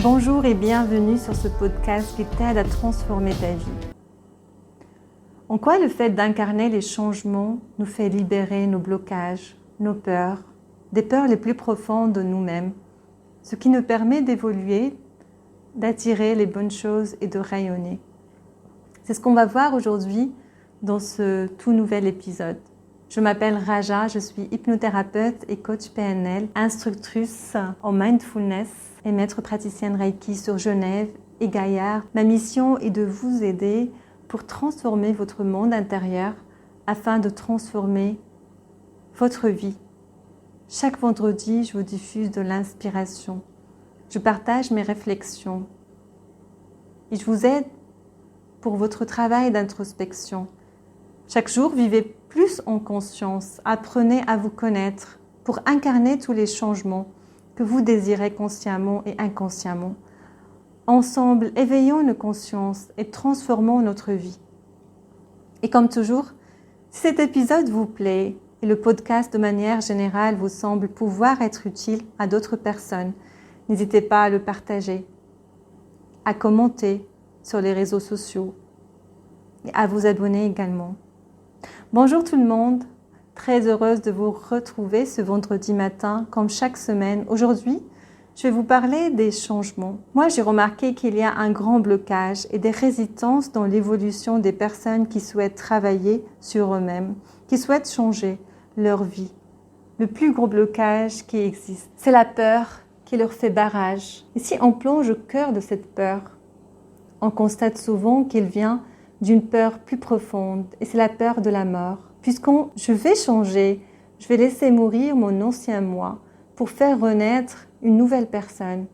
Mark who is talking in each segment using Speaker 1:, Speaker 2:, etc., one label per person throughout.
Speaker 1: Bonjour et bienvenue sur ce podcast qui t'aide à transformer ta vie. En quoi le fait d'incarner les changements nous fait libérer nos blocages, nos peurs, des peurs les plus profondes de nous-mêmes, ce qui nous permet d'évoluer, d'attirer les bonnes choses et de rayonner. C'est ce qu'on va voir aujourd'hui dans ce tout nouvel épisode. Je m'appelle Raja, je suis hypnothérapeute et coach PNL, instructrice en mindfulness et maître praticienne Reiki sur Genève et Gaillard. Ma mission est de vous aider pour transformer votre monde intérieur afin de transformer votre vie. Chaque vendredi, je vous diffuse de l'inspiration. Je partage mes réflexions et je vous aide pour votre travail d'introspection. Chaque jour, vivez plus en conscience, apprenez à vous connaître pour incarner tous les changements que vous désirez consciemment et inconsciemment. Ensemble, éveillons nos consciences et transformons notre vie. Et comme toujours, si cet épisode vous plaît et le podcast de manière générale vous semble pouvoir être utile à d'autres personnes, n'hésitez pas à le partager, à commenter sur les réseaux sociaux et à vous abonner également. Bonjour tout le monde, très heureuse de vous retrouver ce vendredi matin comme chaque semaine. Aujourd'hui, je vais vous parler des changements. Moi, j'ai remarqué qu'il y a un grand blocage et des résistances dans l'évolution des personnes qui souhaitent travailler sur eux-mêmes, qui souhaitent changer leur vie. Le plus gros blocage qui existe, c'est la peur qui leur fait barrage. Et si on plonge au cœur de cette peur, on constate souvent qu'elle vient d'une peur plus profonde, et c'est la peur de la mort. Je vais changer, je vais laisser mourir mon ancien moi pour faire renaître une nouvelle personne,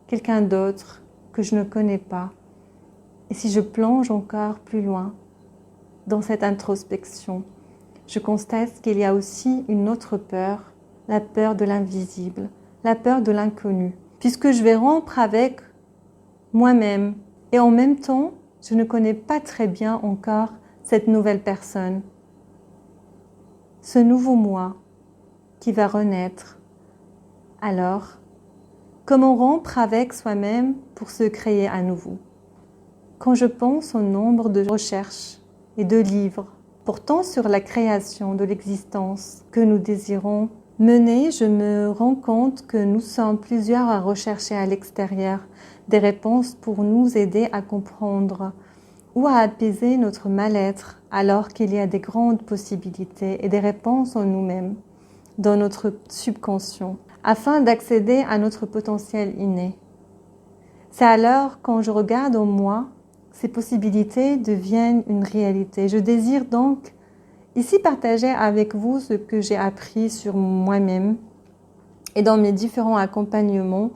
Speaker 1: quelqu'un d'autre que je ne connais pas. Et si je plonge encore plus loin dans cette introspection, je constate qu'il y a aussi une autre peur, la peur de l'invisible, la peur de l'inconnu, puisque je vais rompre avec moi-même et en même temps, je ne connais pas très bien encore cette nouvelle personne, ce nouveau moi qui va renaître. Alors, comment rompre avec soi-même pour se créer à nouveau? Quand je pense au nombre de recherches et de livres portant sur la création de l'existence que nous désirons mener, je me rends compte que nous sommes plusieurs à rechercher à l'extérieur des réponses pour nous aider à comprendre ou à apaiser notre mal-être, alors qu'il y a des grandes possibilités et des réponses en nous-mêmes, dans notre subconscient, afin d'accéder à notre potentiel inné. C'est alors quand je regarde en moi, ces possibilités deviennent une réalité. Je désire donc ici partager avec vous ce que j'ai appris sur moi-même et dans mes différents accompagnements,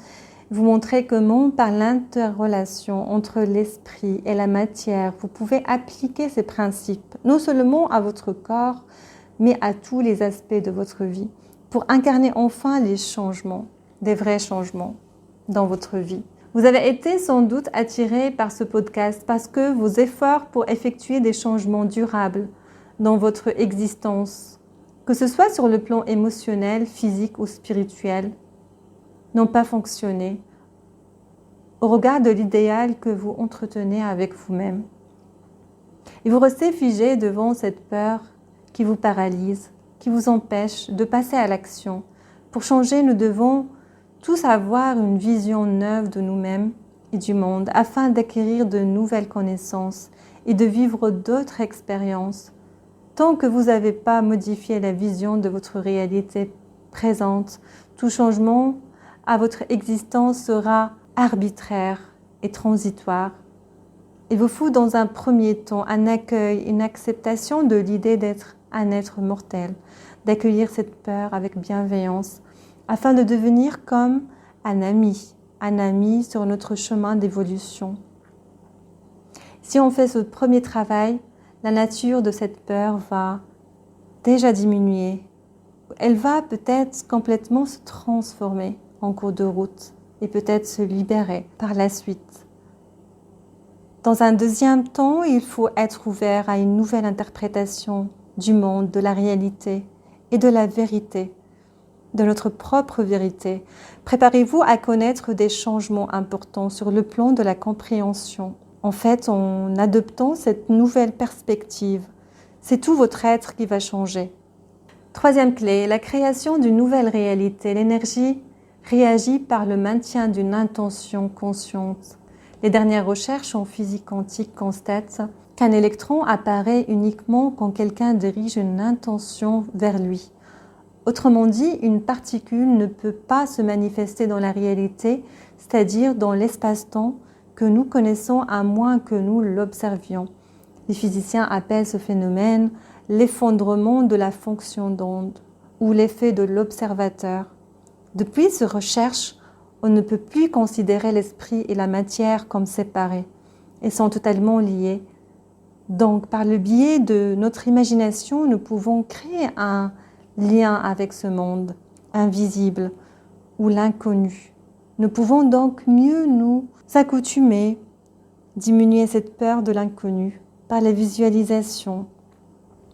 Speaker 1: vous montrer comment par l'interrelation entre l'esprit et la matière, vous pouvez appliquer ces principes, non seulement à votre corps, mais à tous les aspects de votre vie, pour incarner enfin les changements, des vrais changements dans votre vie. Vous avez été sans doute attiré par ce podcast parce que vos efforts pour effectuer des changements durables dans votre existence, que ce soit sur le plan émotionnel, physique ou spirituel, n'ont pas fonctionné au regard de l'idéal que vous entretenez avec vous-même. Et vous restez figé devant cette peur qui vous paralyse, qui vous empêche de passer à l'action. Pour changer, nous devons tous avoir une vision neuve de nous-mêmes et du monde afin d'acquérir de nouvelles connaissances et de vivre d'autres expériences. Tant que vous n'avez pas modifié la vision de votre réalité présente, tout changement à votre existence sera arbitraire et transitoire. Il vous faut dans un premier temps un accueil, une acceptation de l'idée d'être un être mortel, d'accueillir cette peur avec bienveillance, afin de devenir comme un ami sur notre chemin d'évolution. Si on fait ce premier travail, la nature de cette peur va déjà diminuer. Elle va peut-être complètement se transformer en cours de route et peut-être se libérer par la suite. Dans un deuxième temps, il faut être ouvert à une nouvelle interprétation du monde, de la réalité et de la vérité. de notre propre vérité. Préparez-vous à connaître des changements importants sur le plan de la compréhension. En fait, en adoptant cette nouvelle perspective, c'est tout votre être qui va changer. Troisième clé, la création d'une nouvelle réalité. L'énergie réagit par le maintien d'une intention consciente. Les dernières recherches en physique quantique constatent qu'un électron apparaît uniquement quand quelqu'un dirige une intention vers lui. Autrement dit, une particule ne peut pas se manifester dans la réalité, c'est-à-dire dans l'espace-temps que nous connaissons à moins que nous l'observions. Les physiciens appellent ce phénomène l'effondrement de la fonction d'onde ou l'effet de l'observateur. Depuis ces recherches, on ne peut plus considérer l'esprit et la matière comme séparés. Ils sont totalement liés. Donc, par le biais de notre imagination, nous pouvons créer un lien avec ce monde invisible ou l'inconnu. Nous pouvons donc mieux nous accoutumer, diminuer cette peur de l'inconnu par la visualisation.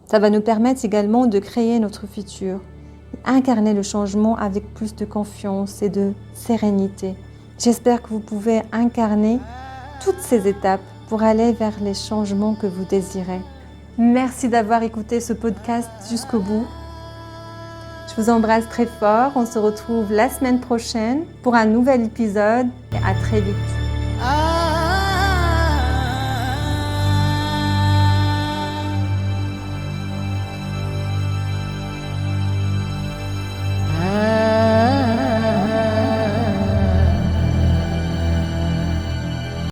Speaker 1: Ça va nous permettre également de créer notre futur, incarner le changement avec plus de confiance et de sérénité. J'espère que vous pouvez incarner toutes ces étapes pour aller vers les changements que vous désirez. Merci d'avoir écouté ce podcast jusqu'au bout. Je vous embrasse très fort. On se retrouve la semaine prochaine pour un nouvel épisode et à très vite.